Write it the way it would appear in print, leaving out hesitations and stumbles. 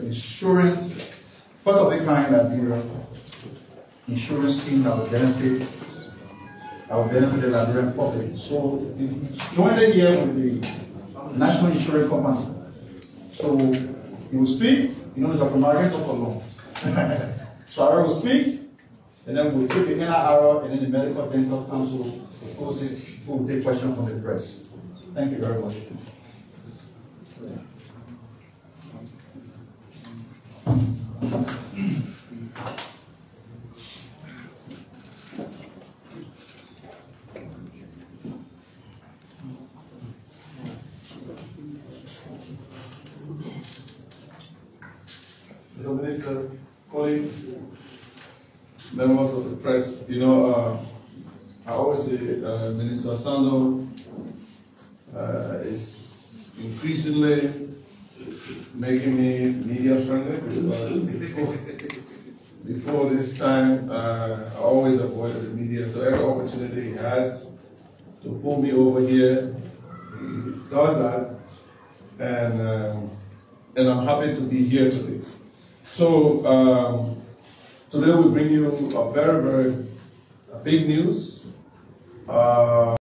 insurance, first of the kind Nigeria insurance scheme that will benefit the Nigerian public. So it's joined here with the National Insurance Company. So you will speak, you know, Dr. Margaret talk along. So I will speak, and then we'll take the NIR and then the Medical Dental Council will close it before we take questions from the press. Thank you very much. Mr. Minister, colleagues, members of the press, you know, I always say Minister Sando is increasingly making me media friendly, because before this time I always avoided the media, so every opportunity he has to pull me over here, he does that, and I'm happy to be here today. So today we bring you a very, very big news.